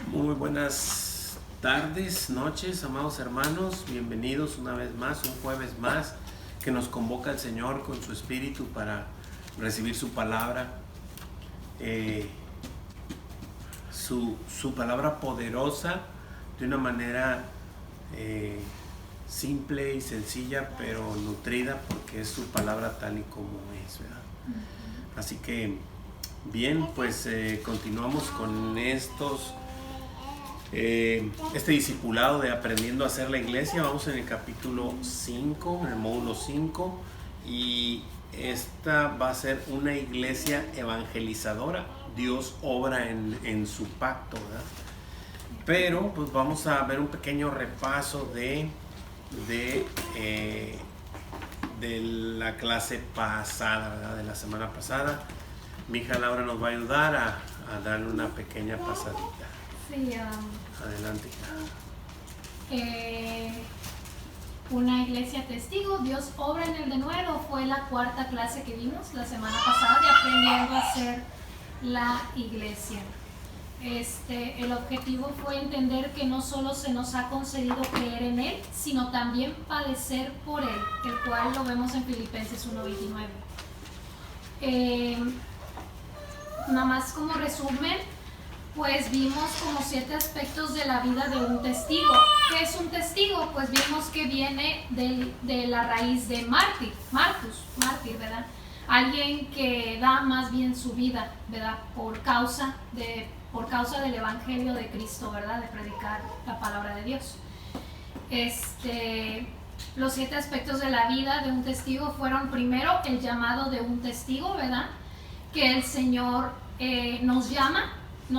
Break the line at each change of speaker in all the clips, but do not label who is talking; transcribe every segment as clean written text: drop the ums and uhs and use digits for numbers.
Muy buenas tardes, noches, amados hermanos. Bienvenidos una vez más, un jueves más, que nos convoca el Señor con su Espíritu para recibir su palabra. Su palabra poderosa, de una manera simple y sencilla, pero nutrida, porque es su palabra tal y como es, ¿verdad? Así que, bien, pues continuamos con este discipulado de aprendiendo a hacer la iglesia. Vamos en el capítulo 5, en el módulo 5, y esta va a ser una iglesia evangelizadora. Dios obra en su pacto, ¿verdad? Pero pues vamos a ver un pequeño repaso de la clase pasada, ¿verdad? De la semana pasada. Mi hija Laura nos va a ayudar a darle una pequeña pasadita.
Sí,
Adelante.
Una iglesia testigo, Dios obra en el denuedo, fue la cuarta clase que vimos la semana pasada de aprendiendo a hacer la iglesia. El objetivo fue entender que no solo se nos ha concedido creer en Él, sino también padecer por Él, el cual lo vemos en Filipenses 1:29. Nada más como resumen, pues vimos como 7 aspectos de la vida de un testigo. ¿Qué es un testigo? Pues vimos que viene de la raíz de mártir, ¿verdad? Alguien que da más bien su vida, ¿verdad? Por causa del Evangelio de Cristo, ¿verdad? De predicar la palabra de Dios. Los 7 aspectos de la vida de un testigo fueron, primero, el llamado de un testigo, ¿verdad? Que el Señor nos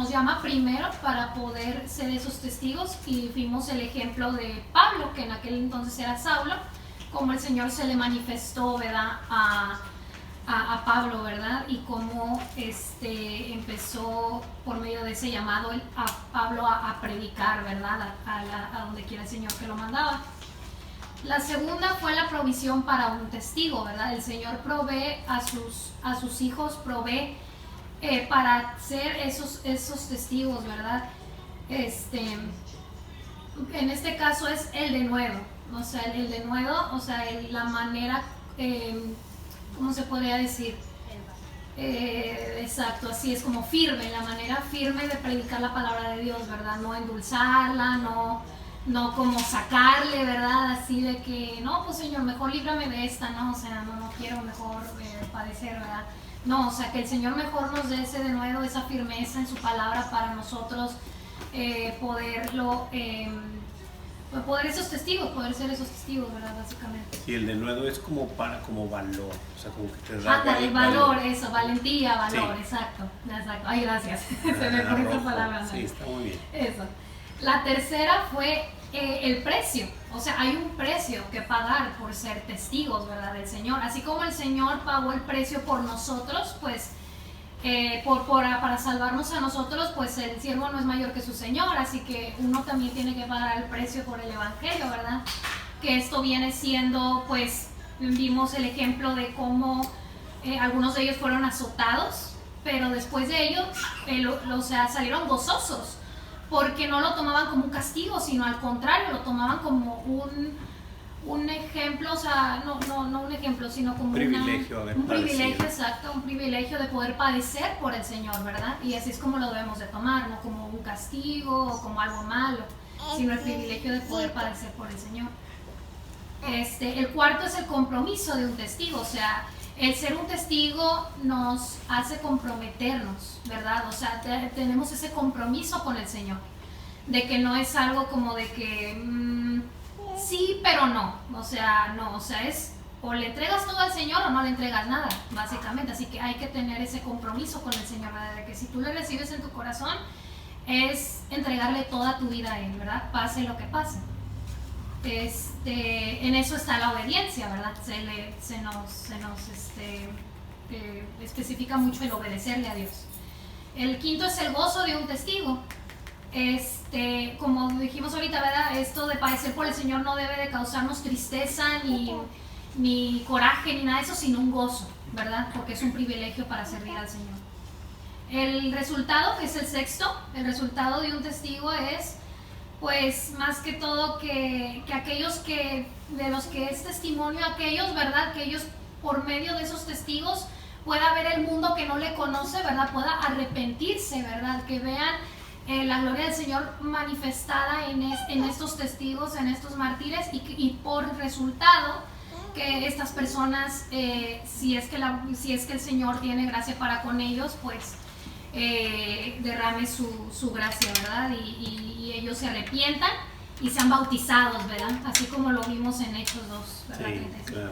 llama primero para poder ser esos testigos, y vimos el ejemplo de Pablo, que en aquel entonces era Saulo, como el Señor se le manifestó, ¿verdad? A Pablo, ¿verdad? Y cómo empezó por medio de ese llamado a Pablo a predicar, ¿verdad? A donde quiera el Señor que lo mandaba. La segunda fue la provisión para un testigo, ¿verdad? El Señor provee a sus hijos, provee para ser esos testigos, ¿verdad? En este caso es el denuedo, o sea, el denuedo, o sea, la manera, ¿cómo se podría decir? Exacto, así es, como firme, la manera firme de predicar la palabra de Dios, ¿verdad? No endulzarla, no como sacarle, ¿verdad? Así de que, no, pues Señor, mejor líbrame de esta, ¿no? O sea, no quiero mejor padecer, ¿verdad? No, o sea, que el Señor mejor nos dé ese denuedo, esa firmeza en su palabra para nosotros poder ser esos testigos, ¿verdad? Básicamente.
Y el denuedo es como valor, o sea, como que te da
valor, eso, valentía, valor, sí. Exacto. Ay, gracias. Se me ocurrió esa palabra, ¿no?
Sí, está muy bien.
Eso. La tercera fue el precio. O sea, hay un precio que pagar por ser testigos, ¿verdad? Del Señor. Así como el Señor pagó el precio por nosotros, pues para salvarnos a nosotros, pues el siervo no es mayor que su Señor, así que uno también tiene que pagar el precio por el Evangelio, ¿verdad? Que esto viene siendo, pues, vimos el ejemplo de cómo algunos de ellos fueron azotados, pero después de ello, salieron gozosos, porque no lo tomaban como un castigo, sino al contrario, lo tomaban como un ejemplo, o sea, no un ejemplo, sino como un privilegio, exacto, un privilegio de poder padecer por el Señor, ¿verdad? Y así es como lo debemos de tomar, no como un castigo o como algo malo, sino el privilegio de poder padecer por el Señor. El cuarto es el compromiso de un testigo, o sea, el ser un testigo nos hace comprometernos, ¿verdad? O sea, tenemos ese compromiso con el Señor, de que no es algo como de que sí, pero no, o sea, es o le entregas todo al Señor o no le entregas nada, básicamente. Así que hay que tener ese compromiso con el Señor, ¿verdad? De que si tú le recibes en tu corazón, es entregarle toda tu vida a Él, ¿verdad? Pase lo que pase. En eso está la obediencia, ¿verdad? Se nos especifica mucho el obedecerle a Dios. El quinto es el gozo de un testigo. Como dijimos ahorita, ¿verdad? Esto de padecer por el Señor no debe de causarnos tristeza ni coraje ni nada de eso, sino un gozo, ¿verdad? Porque es un privilegio para servir al Señor. el resultado, que es el sexto, el resultado de un testigo es, pues, más que todo que aquellos de los que es testimonio, aquellos, ¿verdad? Que ellos, por medio de esos testigos, pueda ver el mundo que no le conoce, ¿verdad? Pueda arrepentirse, ¿verdad? Que vean la gloria del Señor manifestada en estos testigos, en estos mártires, y por resultado que estas personas, si es que el Señor tiene gracia para con ellos, pues derrame su gracia, ¿verdad? Y ellos se arrepientan y sean bautizados, ¿verdad? Así como lo vimos en Hechos 2, ¿verdad?
Sí, claro.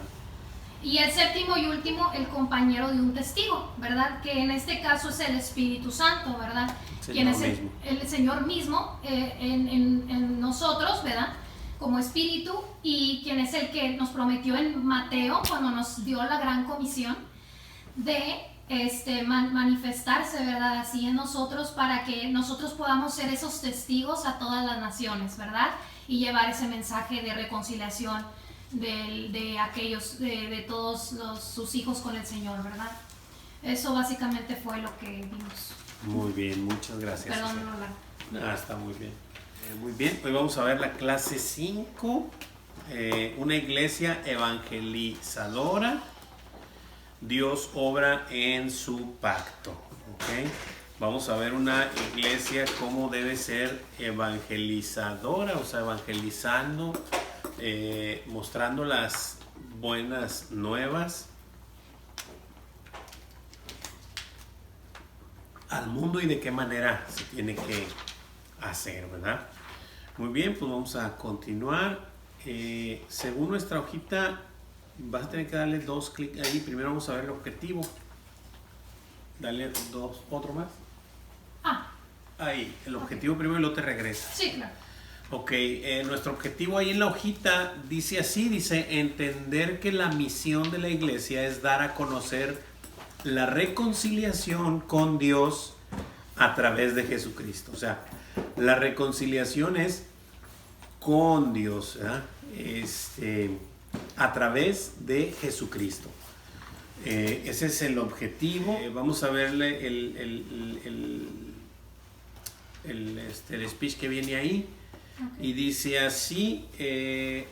Y el séptimo y último, el compañero de un testigo, ¿verdad? Que en este caso es el Espíritu Santo, ¿verdad? Quien es el Señor mismo en nosotros, ¿verdad? Como espíritu, y quien es el que nos prometió en Mateo, cuando nos dio la gran comisión de manifestarse, ¿verdad? Así en nosotros, para que nosotros podamos ser esos testigos a todas las naciones, ¿verdad? Y llevar ese mensaje de reconciliación de aquellos, de todos sus hijos con el Señor, ¿verdad? Eso básicamente fue lo que vimos.
Muy bien, muchas gracias.
Perdón, Lola.
Está muy bien. Muy bien, hoy vamos a ver la clase 5, una iglesia evangelizadora. Dios obra en su pacto. ¿Okay? Vamos a ver una iglesia cómo debe ser evangelizadora, o sea, evangelizando, mostrando las buenas nuevas al mundo y de qué manera se tiene que hacer, ¿verdad? Muy bien, pues vamos a continuar. Según nuestra hojita, vas a tener que darle 2 clics ahí. Primero vamos a ver el objetivo. Dale otro más. Ahí, el objetivo primero y luego te regresa.
Sí, claro.
Ok, nuestro objetivo ahí en la hojita dice así, dice entender que la misión de la iglesia es dar a conocer la reconciliación con Dios a través de Jesucristo. O sea, la reconciliación es con Dios, ¿verdad? A través de Jesucristo. Ese es el objetivo. Vamos a verle el speech que viene ahí. Okay. Y dice así,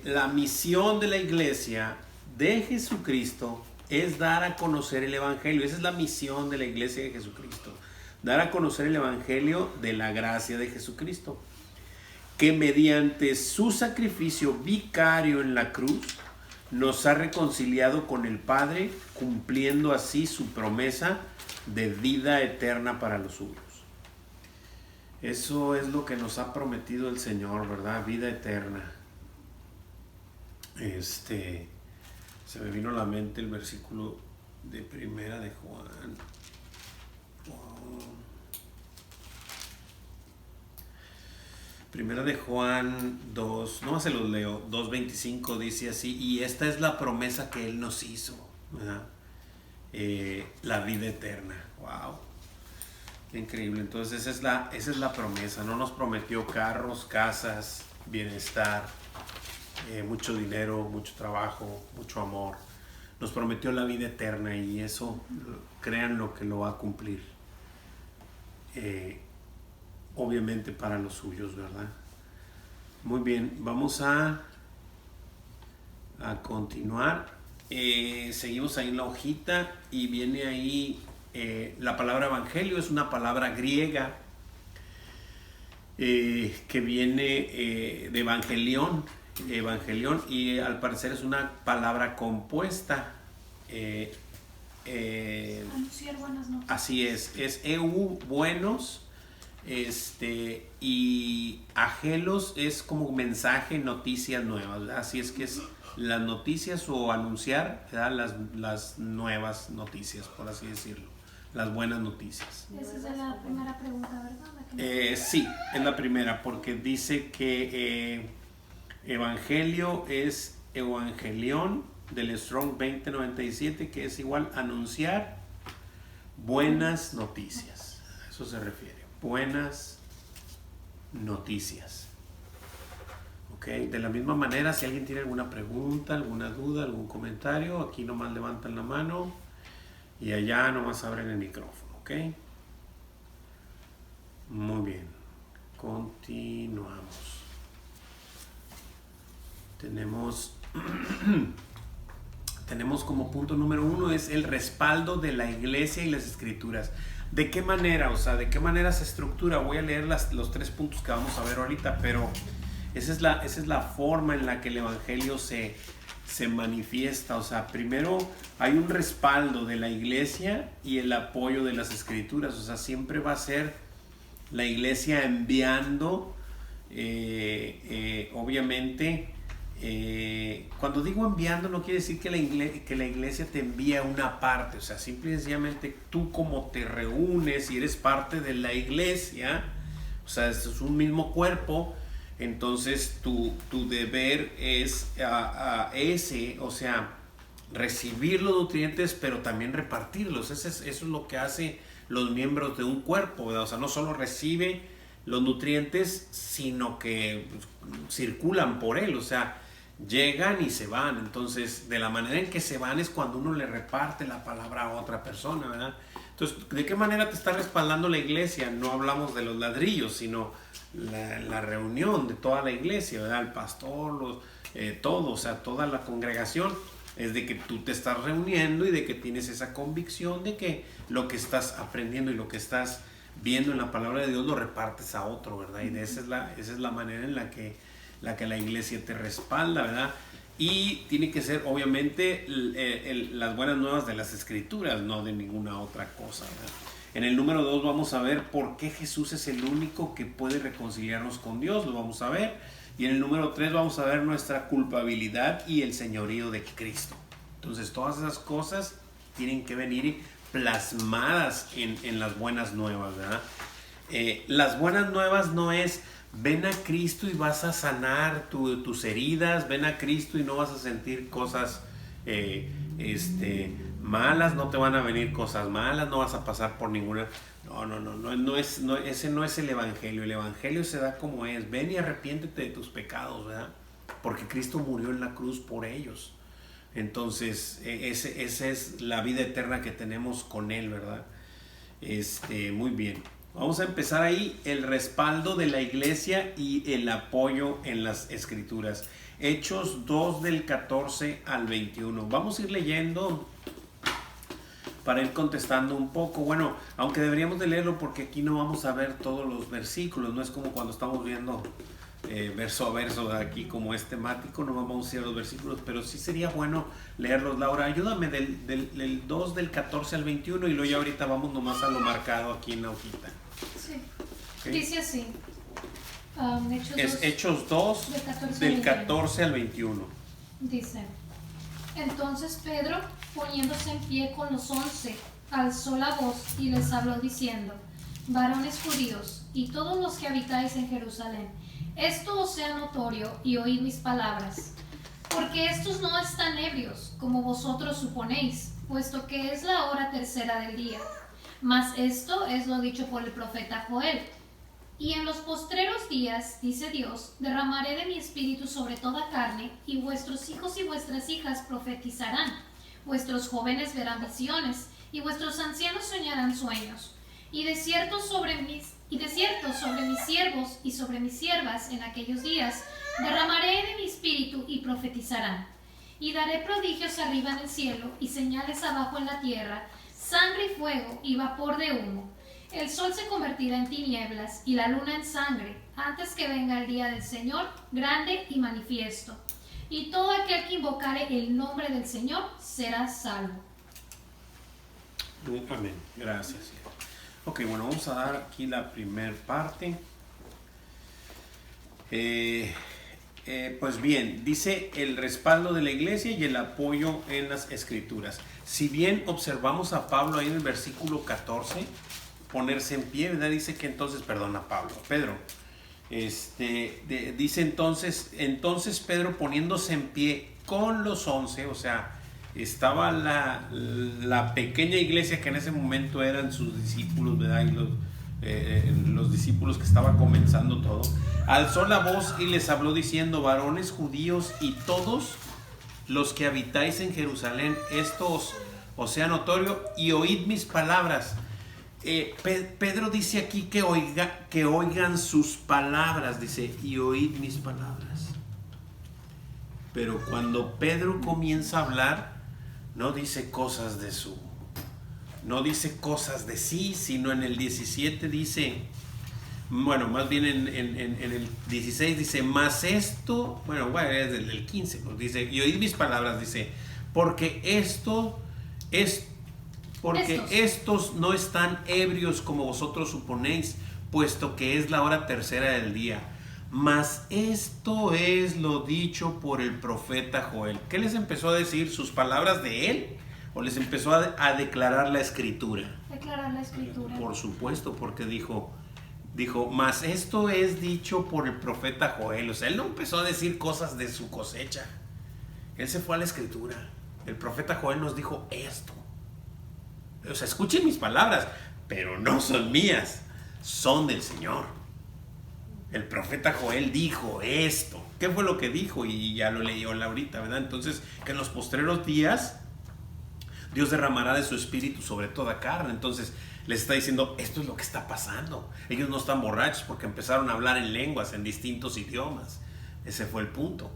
la misión de la iglesia de Jesucristo es dar a conocer el Evangelio. Esa es la misión de la iglesia de Jesucristo. Dar a conocer el Evangelio de la gracia de Jesucristo, que mediante su sacrificio vicario en la cruz nos ha reconciliado con el Padre, cumpliendo así su promesa de vida eterna para los suyos. Eso es lo que nos ha prometido el Señor, ¿verdad? Vida eterna. Se me vino a la mente el versículo de Primera de Juan. Primera de Juan 2, no se los leo, 2:25 dice así, y esta es la promesa que Él nos hizo, ¿verdad? La vida eterna. Wow, qué increíble. Entonces esa es la promesa. No nos prometió carros, casas, bienestar, mucho dinero, mucho trabajo, mucho amor. Nos prometió la vida eterna, y eso, créanlo que lo va a cumplir. Obviamente para los suyos, ¿verdad? Muy bien, vamos a continuar. Seguimos ahí en la hojita y viene ahí la palabra evangelio. Es una palabra griega que viene de evangelión, y al parecer es una palabra compuesta.
Anunciar buenas noticias. Así
es buenos. Y agelos es como mensaje, noticias nuevas, ¿verdad? Así es que es las noticias, o anunciar, ¿verdad? Las nuevas noticias, por así decirlo, las buenas noticias.
Esa es la primera pregunta, ¿verdad?
Sí, es la primera, porque dice que evangelio es evangelión del Strong 2097, que es igual anunciar buenas noticias. A eso se refiere. Buenas noticias. Ok, de la misma manera, si alguien tiene alguna pregunta, alguna duda, algún comentario, aquí nomás levantan la mano y allá nomás abren el micrófono. Ok, Muy bien. Continuamos. Tenemos como punto número 1 es el respaldo de la iglesia y las escrituras. ¿De qué manera? O sea, ¿de qué manera se estructura? Voy a leer los 3 puntos que vamos a ver ahorita, pero esa es la forma en la que el evangelio se manifiesta. O sea, primero hay un respaldo de la iglesia y el apoyo de las escrituras. O sea, siempre va a ser la iglesia enviando, obviamente, cuando digo enviando no quiere decir que la iglesia te envía una parte. O sea, simple y sencillamente tú como te reúnes y eres parte de la iglesia, o sea, es un mismo cuerpo. Entonces tu deber es ese, o sea, recibir los nutrientes, pero también repartirlos. Eso es lo que hace los miembros de un cuerpo, ¿verdad? O sea, no solo recibe los nutrientes, sino que circulan por él, o sea, llegan y se van. Entonces, de la manera en que se van es cuando uno le reparte la palabra a otra persona, ¿verdad? Entonces, ¿de qué manera te está respaldando la iglesia? No hablamos de los ladrillos, sino la reunión de toda la iglesia, ¿verdad? El pastor, todo, o sea, toda la congregación. Es de que tú te estás reuniendo y de que tienes esa convicción de que lo que estás aprendiendo y lo que estás viendo en la palabra de Dios lo repartes a otro, ¿verdad? Y esa es la manera en la que la iglesia te respalda, ¿verdad? Y tiene que ser, obviamente, las buenas nuevas de las escrituras, no de ninguna otra cosa, ¿verdad? En el número 2 vamos a ver por qué Jesús es el único que puede reconciliarnos con Dios, lo vamos a ver. Y en el número 3 vamos a ver nuestra culpabilidad y el señorío de Cristo. Entonces todas esas cosas tienen que venir plasmadas en las buenas nuevas, ¿verdad? Las buenas nuevas no es ven a Cristo y vas a sanar tus heridas, ven a Cristo y no vas a sentir cosas malas, no te van a venir cosas malas, no vas a pasar por ninguna... No, ese no es el evangelio. El evangelio se da como es. Ven y arrepiéntete de tus pecados, ¿verdad? Porque Cristo murió en la cruz por ellos. Entonces, esa es la vida eterna que tenemos con Él, ¿verdad? Muy bien. Vamos a empezar ahí, el respaldo de la iglesia y el apoyo en las escrituras. Hechos 2 del 14 al 21. Vamos a ir leyendo para ir contestando un poco. Bueno, aunque deberíamos de leerlo porque aquí no vamos a ver todos los versículos, no es como cuando estamos viendo verso a verso, aquí como es temático, no vamos a ir a los versículos, pero sí sería bueno leerlos. Laura, ayúdame del 2 del 14 al 21 y luego ya ahorita vamos nomás a lo marcado aquí en la hojita.
Sí,
¿Okay?
Dice así,
Hechos 2 del 14 al 21.
Dice: entonces Pedro, poniéndose en pie con los 11, alzó la voz y les habló diciendo: varones judíos y todos los que habitáis en Jerusalén, esto os sea notorio y oíd mis palabras, porque estos no están ebrios, como vosotros suponéis, puesto que es la hora tercera del día. Mas esto es lo dicho por el profeta Joel. Y en los postreros días, dice Dios, derramaré de mi espíritu sobre toda carne, y vuestros hijos y vuestras hijas profetizarán, vuestros jóvenes verán visiones, y vuestros ancianos soñarán sueños. Y de cierto sobre mis siervos y sobre mis siervas en aquellos días derramaré de mi espíritu y profetizarán. Y daré prodigios arriba en el cielo y señales abajo en la tierra, sangre y fuego y vapor de humo. El sol se convertirá en tinieblas y la luna en sangre, antes que venga el día del Señor, grande y manifiesto. Y todo aquel que invocare el nombre del Señor será salvo.
Amén. Gracias. Ok, bueno, vamos a dar aquí la primer parte. Pues bien, dice el respaldo de la iglesia y el apoyo en las escrituras. Si bien observamos a Pablo ahí en el versículo 14, ponerse en pie, ¿verdad? Dice que entonces, Pedro, dice entonces Pedro poniéndose en pie con los 11, o sea, estaba la pequeña iglesia que en ese momento eran sus discípulos, ¿verdad? Y los discípulos que estaba comenzando todo, alzó la voz y les habló diciendo: varones judíos y todos los que habitáis en Jerusalén, esto os sea notorio y oíd mis palabras. Pedro dice aquí que oigan sus palabras, dice, y oíd mis palabras. Pero cuando Pedro comienza a hablar, no dice cosas de sí, sino en el 17 dice, bueno, más bien en el 16 dice, más esto, bueno, es del 15, pues dice, y oíd mis palabras, dice, porque estos no están ebrios como vosotros suponéis, puesto que es la hora tercera del día. Mas esto es lo dicho por el profeta Joel. ¿Qué les empezó a decir? ¿Sus palabras de él? ¿O les empezó a declarar la escritura?
Declarar la escritura.
Por supuesto, porque dijo, mas esto es dicho por el profeta Joel. O sea, él no empezó a decir cosas de su cosecha. Él se fue a la escritura. El profeta Joel nos dijo esto. O sea, escuchen mis palabras, pero no son mías, son del Señor. El profeta Joel dijo esto. ¿Qué fue lo que dijo? Y ya lo leyó Laurita, ¿verdad? Entonces, que en los postreros días Dios derramará de su espíritu sobre toda carne. Entonces, les está diciendo, esto es lo que está pasando. Ellos no están borrachos porque empezaron a hablar en lenguas, en distintos idiomas. Ese fue el punto.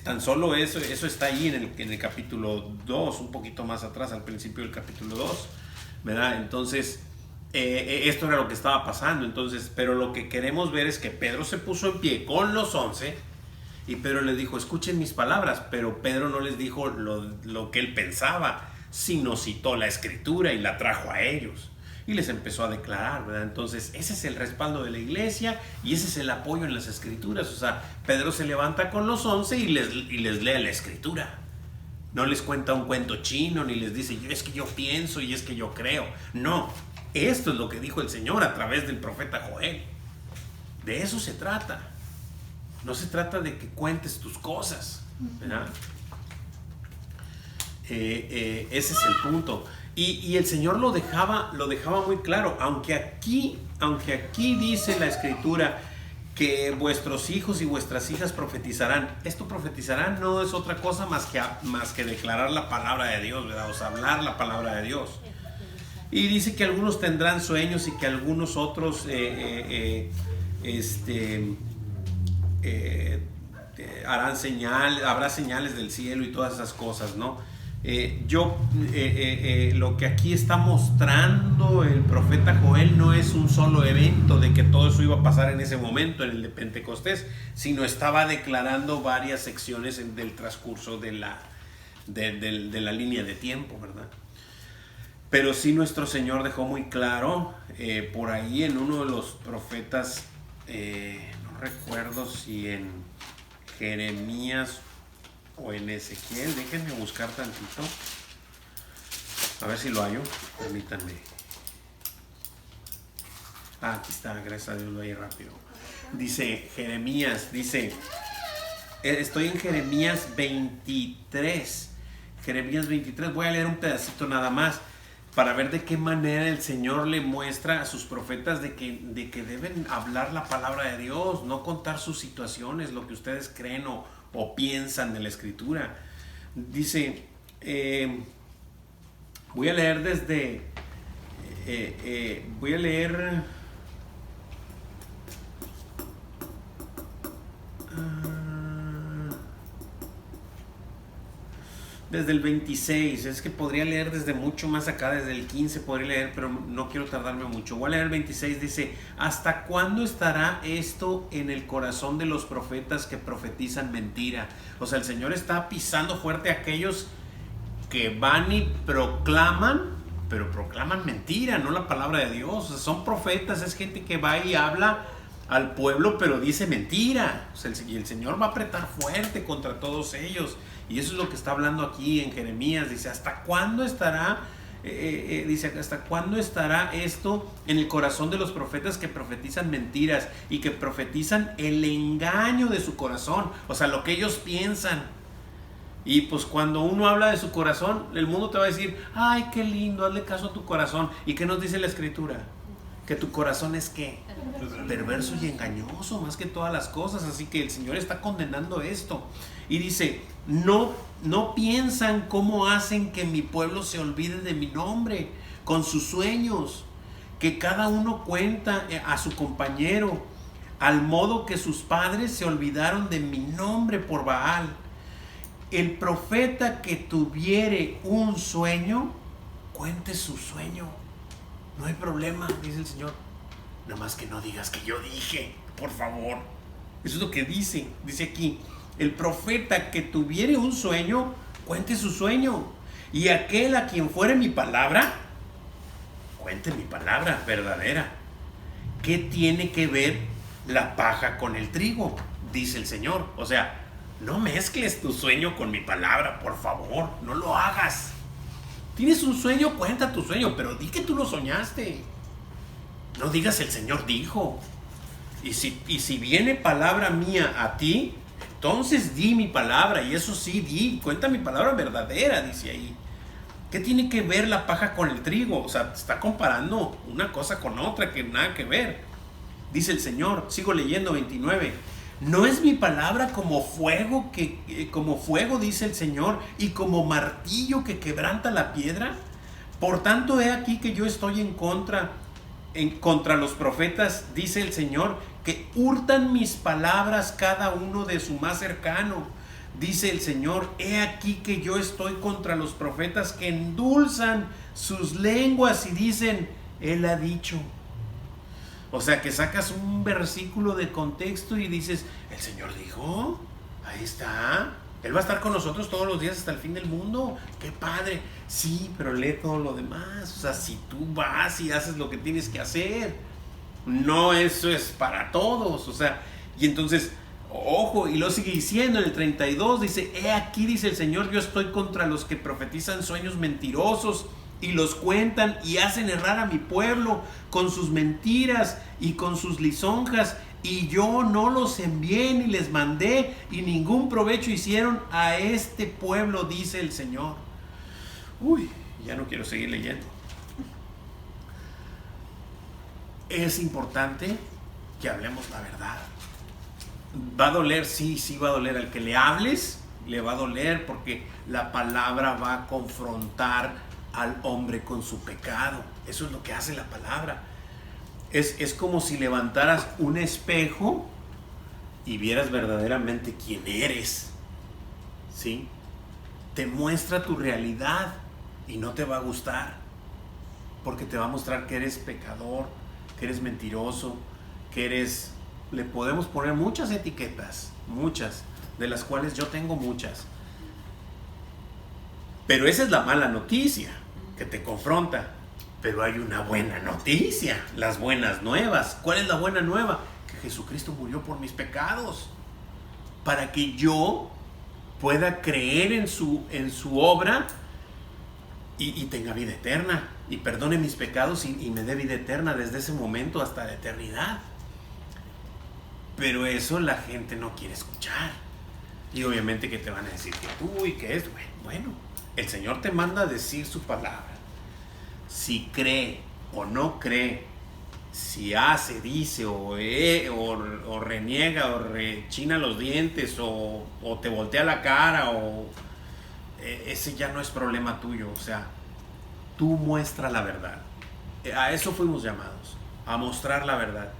Tan solo eso está ahí en el capítulo 2, un poquito más atrás, al principio del capítulo 2, ¿verdad? Entonces, esto era lo que estaba pasando. Entonces, pero lo que queremos ver es que Pedro se puso en pie con los 11 y Pedro les dijo, escuchen mis palabras, pero Pedro no les dijo lo que él pensaba, sino citó la escritura y la trajo a ellos. Y les empezó a declarar, ¿verdad? Entonces, ese es el respaldo de la iglesia y ese es el apoyo en las escrituras. O sea, Pedro se levanta con los 11 y les lee la escritura. No les cuenta un cuento chino, ni les dice, es que yo pienso y es que yo creo. No, esto es lo que dijo el Señor a través del profeta Joel. De eso se trata. No se trata de que cuentes tus cosas, ¿verdad? Ese es el punto. Y el Señor lo dejaba muy claro, aunque aquí dice la escritura que vuestros hijos y vuestras hijas profetizarán. Esto profetizarán no es otra cosa más que declarar la palabra de Dios, ¿verdad? O sea, hablar la palabra de Dios. Y dice que algunos tendrán sueños y que algunos otros habrá señales del cielo y todas esas cosas, ¿no? Lo que aquí está mostrando el profeta Joel no es un solo evento de que todo eso iba a pasar en ese momento, en el de Pentecostés, sino estaba declarando varias secciones del transcurso de la línea de tiempo, ¿verdad? Pero sí nuestro Señor dejó muy claro, por ahí en uno de los profetas, no recuerdo si en Jeremías o en Ezequiel, déjenme buscar tantito, a ver si lo hallo, permítanme. Aquí está, gracias a Dios lo hallo rápido. Dice Jeremías, estoy en Jeremías 23, voy a leer un pedacito nada más, para ver de qué manera el Señor le muestra a sus profetas de que deben hablar la palabra de Dios, no contar sus situaciones, lo que ustedes creen o piensan de la escritura. Dice, voy a leer desde el 26, es que podría leer desde mucho más acá, desde el 15 podría leer, pero no quiero tardarme mucho. Voy a leer el 26, dice, ¿hasta cuándo estará esto en el corazón de los profetas que profetizan mentira? O sea, el Señor está pisando fuerte a aquellos que van y proclaman, pero proclaman mentira, no la palabra de Dios. O sea, son profetas, es gente que va y habla al pueblo, pero dice mentira. O sea, y el Señor va a apretar fuerte contra todos ellos. Y eso es lo que está hablando aquí en Jeremías. Dice, ¿hasta cuándo estará? ¿Hasta cuándo estará esto en el corazón de los profetas que profetizan mentiras y que profetizan el engaño de su corazón? O sea, lo que ellos piensan. Y pues cuando uno habla de su corazón, el mundo te va a decir, ay, qué lindo, hazle caso a tu corazón. ¿Y qué nos dice la escritura? Que tu corazón es ¿qué? Perverso y engañoso más que todas las cosas. Así que el Señor está condenando esto. Y dice, no piensan cómo hacen que mi pueblo se olvide de mi nombre con sus sueños, que cada uno cuenta a su compañero, al modo que sus padres se olvidaron de mi nombre por Baal. El profeta que tuviere un sueño, cuente su sueño. No hay problema, dice el Señor. Nada más que no digas que yo dije, por favor. Eso es lo que dice aquí. El profeta que tuviere un sueño, cuente su sueño. Y aquel a quien fuere mi palabra, cuente mi palabra verdadera. ¿Qué tiene que ver la paja con el trigo? Dice el Señor. O sea, no mezcles tu sueño con mi palabra, por favor. No lo hagas. Tienes un sueño, cuenta tu sueño, pero di que tú lo soñaste. No digas el Señor dijo. Y si viene palabra mía a ti, entonces di mi palabra. Y eso sí, cuenta mi palabra verdadera, dice ahí. ¿Qué tiene que ver la paja con el trigo? O sea, está comparando una cosa con otra que nada que ver. Dice el Señor, sigo leyendo 29. ¿No es mi palabra como fuego, dice el Señor, y como martillo que quebranta la piedra? Por tanto, he aquí que yo estoy en contra los profetas, dice el Señor, que hurtan mis palabras cada uno de su más cercano. Dice el Señor, he aquí que yo estoy contra los profetas que endulzan sus lenguas y dicen, Él ha dicho. O sea, que sacas un versículo de contexto y dices, el Señor dijo, ahí está. Él va a estar con nosotros todos los días hasta el fin del mundo. ¡Qué padre! Sí, pero lee todo lo demás. O sea, si tú vas y haces lo que tienes que hacer, no, eso es para todos. O sea, y entonces, ojo, y lo sigue diciendo en el 32, dice, he aquí, dice el Señor, yo estoy contra los que profetizan sueños mentirosos y los cuentan y hacen errar a mi pueblo con sus mentiras y con sus lisonjas, y yo no los envié ni les mandé, y ningún provecho hicieron a este pueblo, dice el Señor. Uy, ya no quiero seguir leyendo. Es importante que hablemos la verdad. Va a doler, sí va a doler. Al que le hables, le va a doler, porque la palabra va a confrontar al hombre con su pecado. Eso es lo que hace la palabra. Es como si levantaras un espejo y vieras verdaderamente quién eres. ¿Sí? Te muestra tu realidad y no te va a gustar, porque te va a mostrar que eres pecador, que eres mentiroso, que eres... Le podemos poner muchas etiquetas, muchas, de las cuales yo tengo muchas. Pero esa es la mala noticia, que te confronta. Pero hay una buena noticia, las buenas nuevas. ¿Cuál es la buena nueva? Que Jesucristo murió por mis pecados, para que yo pueda creer en su obra y tenga vida eterna, y perdone mis pecados y me dé vida eterna desde ese momento hasta la eternidad. Pero eso la gente no quiere escuchar. Y obviamente que te van a decir que tú y que es bueno. El Señor te manda a decir su palabra. Si cree o no cree, si hace, dice o reniega o rechina los dientes o te voltea la cara, ese ya no es problema tuyo. O sea, tú muestra la verdad. A eso fuimos llamados, a mostrar la verdad.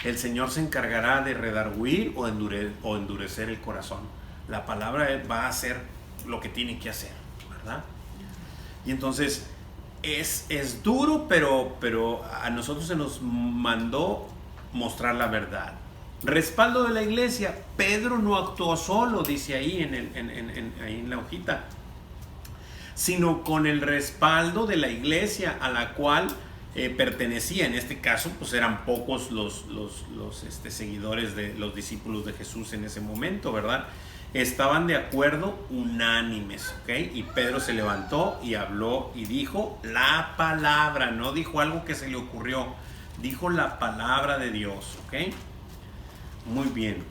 El Señor se encargará de redarguir o endurecer el corazón. La palabra va a hacer lo que tiene que hacer, ¿verdad? Y entonces es duro, pero a nosotros se nos mandó mostrar la verdad. Respaldo de la iglesia. Pedro no actuó solo, dice ahí ahí en la hojita, sino con el respaldo de la iglesia a la cual pertenecía. En este caso, pues eran pocos los seguidores de los discípulos de Jesús en ese momento, ¿verdad? Estaban de acuerdo, unánimes, ¿ok? Y Pedro se levantó y habló y dijo la palabra, no dijo algo que se le ocurrió, dijo la palabra de Dios, ¿ok? Muy bien.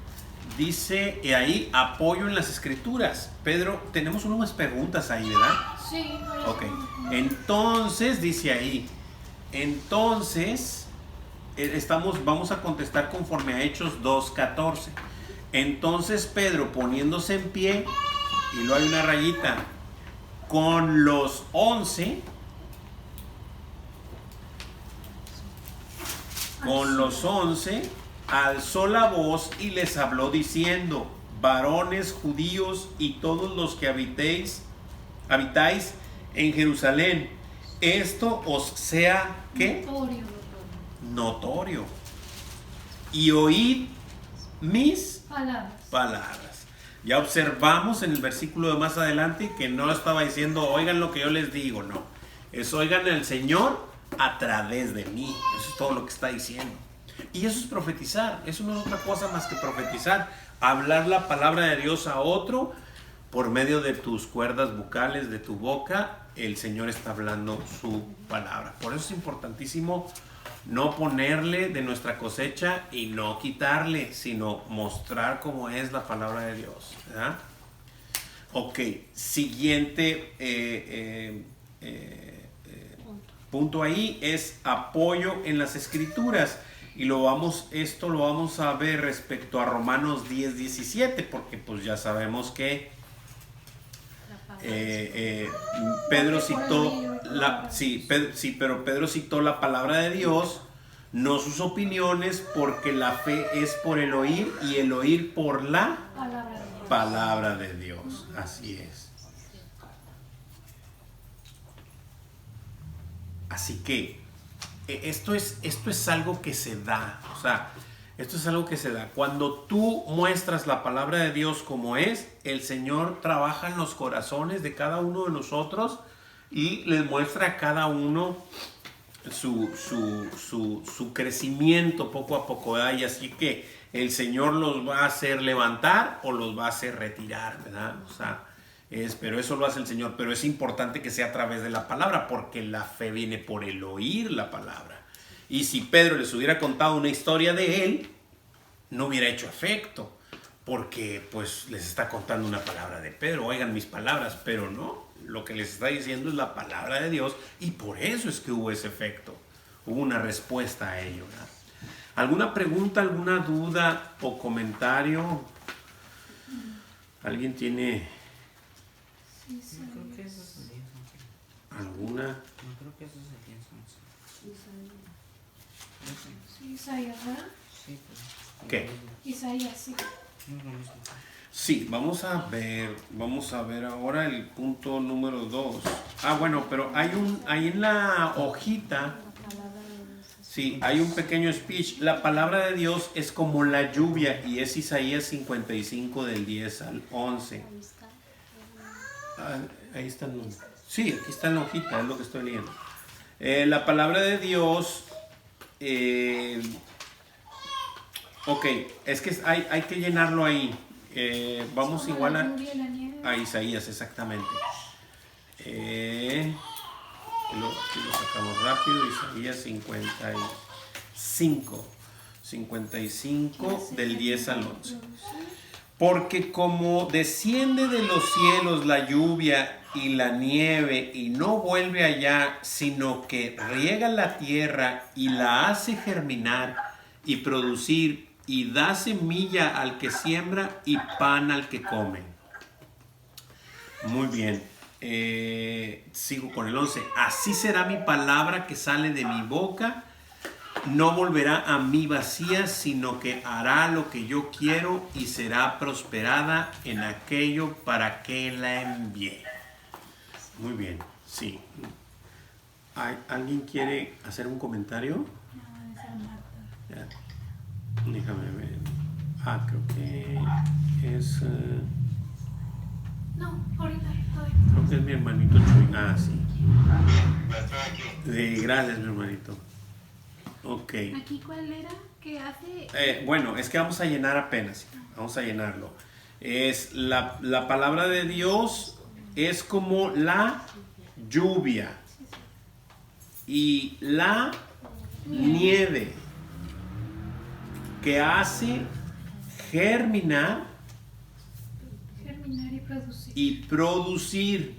Dice ahí, apoyo en las escrituras. Pedro, tenemos unas preguntas ahí, ¿verdad?
Sí.
Ok. Entonces, dice ahí, vamos a contestar conforme a Hechos 2:14. Entonces Pedro, poniéndose en pie, y luego hay una rayita, con los 11, Con los 11 alzó la voz y les habló diciendo: varones judíos y todos los que habitáis en Jerusalén, esto os sea ¿qué? Notorio. Y oíd mis palabras. Ya observamos en el versículo de más adelante que no estaba diciendo oigan lo que yo les digo, no. Es oigan al Señor a través de mí. Eso es todo lo que está diciendo. Y eso es profetizar. Eso no es otra cosa más que profetizar. Hablar la palabra de Dios a otro por medio de tus cuerdas vocales, de tu boca. El Señor está hablando su palabra. Por eso es importantísimo no ponerle de nuestra cosecha y no quitarle, sino mostrar cómo es la palabra de Dios, ¿verdad? Ok, siguiente punto ahí es apoyo en las escrituras. Y esto lo vamos a ver respecto a Romanos 10:17, porque pues ya sabemos que Pedro citó pero Pedro citó la palabra de Dios, no sus opiniones, porque la fe es por el oír y el oír por la palabra de Dios. Así es. Así que esto es algo que se da, o sea, esto es algo que se da. Cuando tú muestras la palabra de Dios como es, el Señor trabaja en los corazones de cada uno de nosotros y les muestra a cada uno su crecimiento poco a poco, ¿verdad? Y así que el Señor los va a hacer levantar o los va a hacer retirar, ¿verdad? O sea, pero eso lo hace el Señor, pero es importante que sea a través de la palabra, porque la fe viene por el oír la palabra. Y si Pedro les hubiera contado una historia de él, no hubiera hecho efecto, porque pues les está contando una palabra de Pedro, oigan mis palabras, pero no, lo que les está diciendo es la palabra de Dios, y por eso es que hubo ese efecto, hubo una respuesta a ello, ¿verdad? ¿Alguna pregunta, alguna duda o comentario? ¿Alguien tiene
Creo que eso es el 10,
alguna?
No creo que eso es el 10,
Sí, Isaías, ¿verdad?
Sí, pero
¿Qué?
Isaías, sí.
no es lo mismo.
Sí, vamos a ver ahora el punto número 2. Bueno, pero ahí en la hojita, sí, hay un pequeño speech. La palabra de Dios es como la lluvia, y es Isaías 55 del 10 al 11. Ahí está. Sí, aquí está en la hojita, es lo que estoy leyendo. La palabra de Dios, ok, es que hay que llenarlo ahí. Vamos igual a Isaías, exactamente. Aquí lo sacamos rápido. Isaías 55 del 10 al 11. Porque como desciende de los cielos la lluvia y la nieve y no vuelve allá, sino que riega la tierra y la hace germinar y producir, y da semilla al que siembra y pan al que come. Muy bien. Sigo con el 11. Así será mi palabra que sale de mi boca. No volverá a mí vacía, sino que hará lo que yo quiero y será prosperada en aquello para que la envié. Muy bien, sí. ¿Alguien quiere hacer un comentario? Ya. Déjame ver. Creo que es...
No, ahorita.
Creo que es mi hermanito Chuy. Sí. Gracias, mi hermanito. Ok.
¿Aquí cuál era? ¿Qué hace?
Bueno, es que vamos a llenar apenas. Vamos a llenarlo. Es la palabra de Dios es como la lluvia y la nieve que hace germinar y producir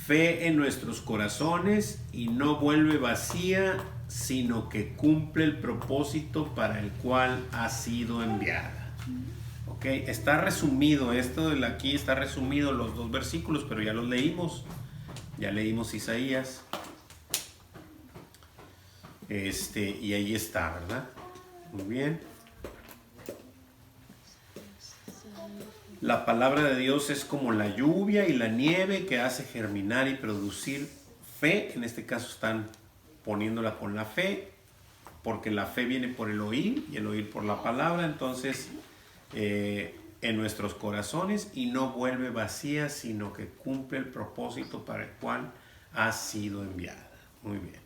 fe en nuestros corazones, y no vuelve vacía, sino que cumple el propósito para el cual ha sido enviada. Ok, está resumido esto de aquí, está resumido los dos versículos, pero ya los leímos. Ya leímos Isaías. Y ahí está, ¿verdad? Muy bien. La palabra de Dios es como la lluvia y la nieve que hace germinar y producir fe. En este caso están poniéndola con la fe, porque la fe viene por el oír y el oír por la palabra. Entonces, en nuestros corazones, y no vuelve vacía, sino que cumple el propósito para el cual ha sido enviada. Muy bien.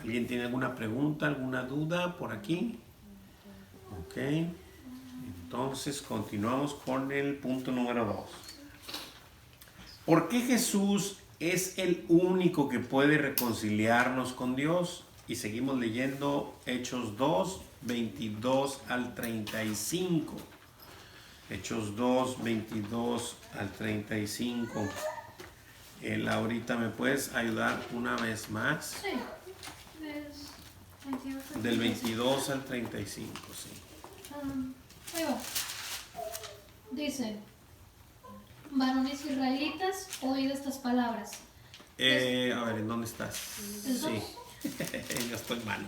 ¿Alguien tiene alguna pregunta, alguna duda por aquí? Ok. Entonces continuamos con el punto número 2. ¿Por qué Jesús es el único que puede reconciliarnos con Dios? Y seguimos leyendo Hechos 2, 22 al 35. Hechos 2, 22 al 35. Laurita, ¿me puedes ayudar una vez más?
Sí. Es 22 al
Del
35.
22 al 35, sí.
Ahí va. Dice: varones israelitas, oíd estas palabras.
A ver, ¿en dónde estás?
¿El
Sí. Yo estoy mal.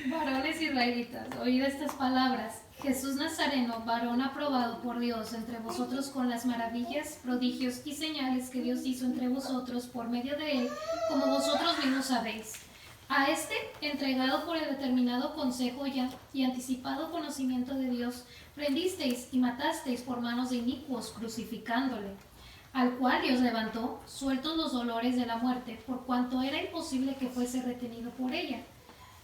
Varones israelitas, oíd estas palabras. Jesús Nazareno, varón aprobado por Dios entre vosotros con las maravillas, prodigios y señales que Dios hizo entre vosotros por medio de él, como vosotros mismos sabéis. A este, entregado por el determinado consejo y anticipado conocimiento de Dios, prendisteis y matasteis por manos de inicuos, crucificándole, al cual Dios levantó, sueltos los dolores de la muerte, por cuanto era imposible que fuese retenido por ella.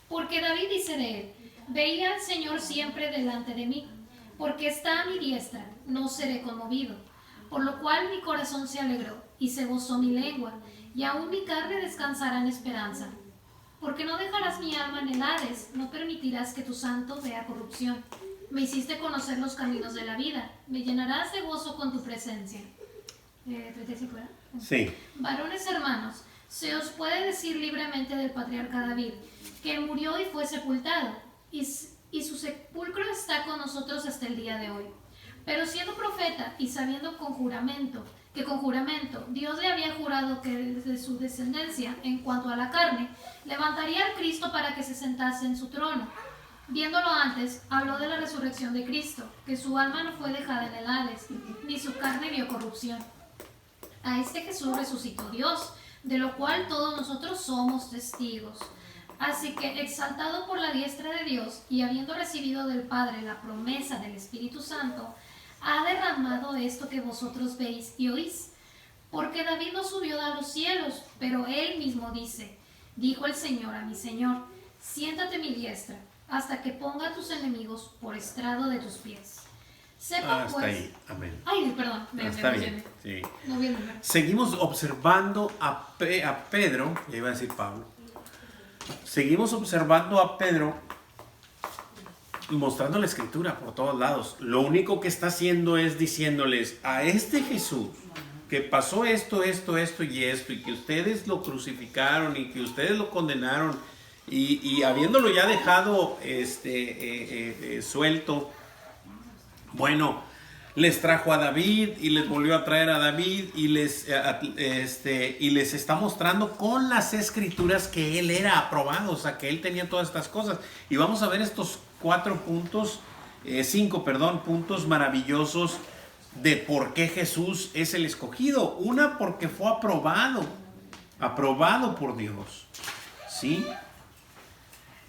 Porque David dice de él: veía al Señor siempre delante de mí, porque está a mi diestra, no seré conmovido. Por lo cual mi corazón se alegró, y se gozó mi lengua, y aún mi carne descansará en esperanza. Porque no dejarás mi alma en el Hades, no permitirás que tu santo vea corrupción. Me hiciste conocer los caminos de la vida, me llenarás de gozo con tu presencia. 35, ¿verdad?
Sí.
Varones hermanos, se os puede decir libremente del patriarca David, que murió y fue sepultado, y su sepulcro está con nosotros hasta el día de hoy. Pero siendo profeta y sabiendo con juramento Dios le había jurado que desde su descendencia, en cuanto a la carne, levantaría al Cristo para que se sentase en su trono. Viéndolo antes, habló de la resurrección de Cristo, que su alma no fue dejada en el Hades, ni su carne vio corrupción. A este Jesús resucitó Dios, de lo cual todos nosotros somos testigos. Así que, exaltado por la diestra de Dios y habiendo recibido del Padre la promesa del Espíritu Santo, ha derramado esto que vosotros veis y oís. Porque David no subió a los cielos, pero él mismo dice: dijo el Señor a mi Señor, siéntate a mi diestra, hasta que ponga a tus enemigos por estrado de tus pies. Sepa
Hasta
pues...
ahí, amén.
Ay, perdón,
Está bien, sí.
No vi el número.
Seguimos observando a Pedro, ya iba a decir Pablo. Seguimos observando a Pedro mostrando la escritura por todos lados. Lo único que está haciendo es diciéndoles a este Jesús que pasó esto y esto, y que ustedes lo crucificaron y que ustedes lo condenaron, y habiéndolo ya dejado suelto, bueno, les trajo a David y les volvió a traer a David y les está mostrando con las escrituras que él era aprobado, o sea, que él tenía todas estas cosas. Y vamos a ver estos 5 puntos maravillosos de por qué Jesús es el escogido. Una, porque fue aprobado por Dios, ¿sí?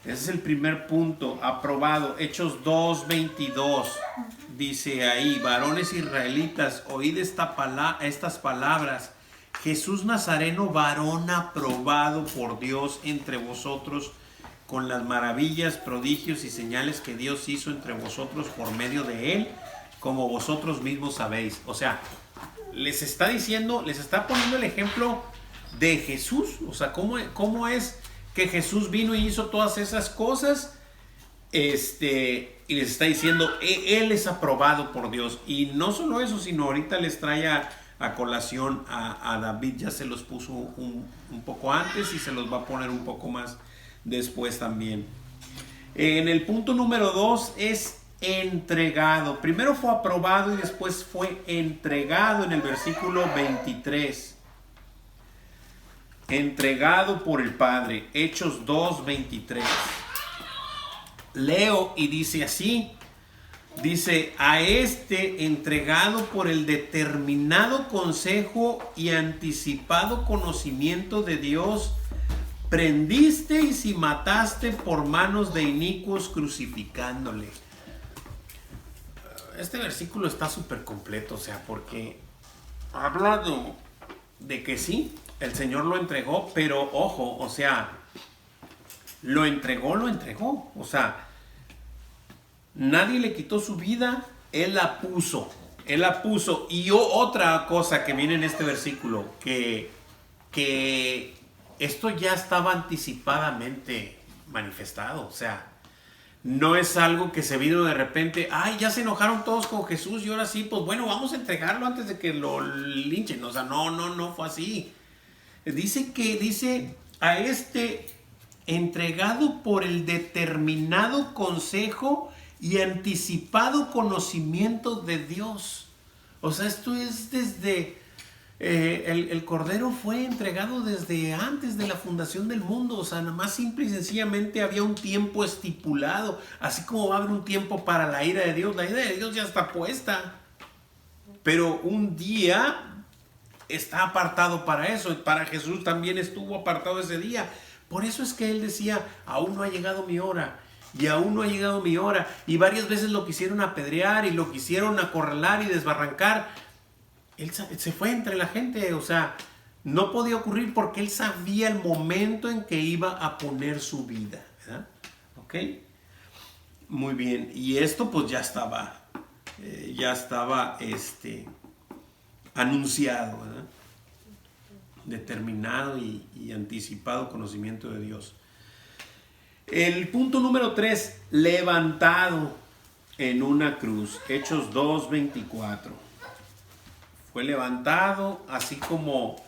Ese es el primer punto, aprobado. Hechos 2:22 dice ahí: varones israelitas, oíd estas palabras. Jesús Nazareno, varón aprobado por Dios entre vosotros, con las maravillas, prodigios y señales que Dios hizo entre vosotros por medio de él, como vosotros mismos sabéis. O sea, les está diciendo, les está poniendo el ejemplo de Jesús. O sea, cómo es que Jesús vino y hizo todas esas cosas, y les está diciendo, él es aprobado por Dios. Y no solo eso, sino ahorita les trae a colación a David. Ya se los puso un poco antes y se los va a poner un poco más después también. En el punto número 2 es entregado. Primero fue aprobado y después fue entregado en el versículo 23. entregado por el Padre. Hechos 2:23. Leo y dice así. Dice, a este entregado por el determinado consejo y anticipado conocimiento de Dios, prendisteis y mataste por manos de inicuos crucificándole. Este versículo está súper completo, o sea, porque habla de que sí, el Señor lo entregó, pero ojo, o sea, lo entregó, o sea, nadie le quitó su vida, Él la puso. Y otra cosa que viene en este versículo, que esto ya estaba anticipadamente manifestado, o sea, no es algo que se vino de repente, ay, ya se enojaron todos con Jesús y ahora sí, pues bueno, vamos a entregarlo antes de que lo linchen. O sea, no fue así. Dice a este entregado por el determinado consejo y anticipado conocimiento de Dios. O sea, esto es desde... el Cordero fue entregado desde antes de la fundación del mundo. O sea, nada más simple y sencillamente había un tiempo estipulado. Así como va a haber un tiempo para la ira de Dios. La ira de Dios ya está puesta. Pero un día está apartado para eso. Y para Jesús también estuvo apartado ese día. Por eso es que Él decía, aún no ha llegado mi hora. Y aún no ha llegado mi hora. Y varias veces lo quisieron apedrear y lo quisieron acorralar y desbarrancar. Él se fue entre la gente, o sea, no podía ocurrir porque Él sabía el momento en que iba a poner su vida, ¿verdad? ¿Ok? Muy bien, y esto pues ya estaba anunciado, ¿verdad? Determinado y anticipado conocimiento de Dios. El punto número 3, levantado en una cruz, Hechos 2:24. Fue levantado, así como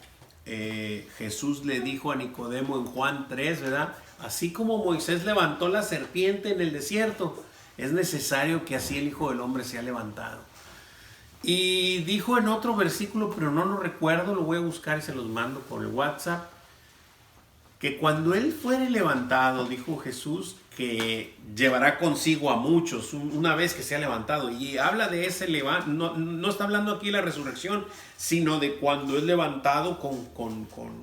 Jesús le dijo a Nicodemo en Juan 3, ¿verdad? Así como Moisés levantó la serpiente en el desierto, es necesario que así el Hijo del Hombre sea levantado. Y dijo en otro versículo, pero no lo recuerdo, lo voy a buscar y se los mando por el WhatsApp, que cuando Él fuere levantado, dijo Jesús, que llevará consigo a muchos una vez que sea levantado. Y habla de ese no está hablando aquí de la resurrección, sino de cuando es levantado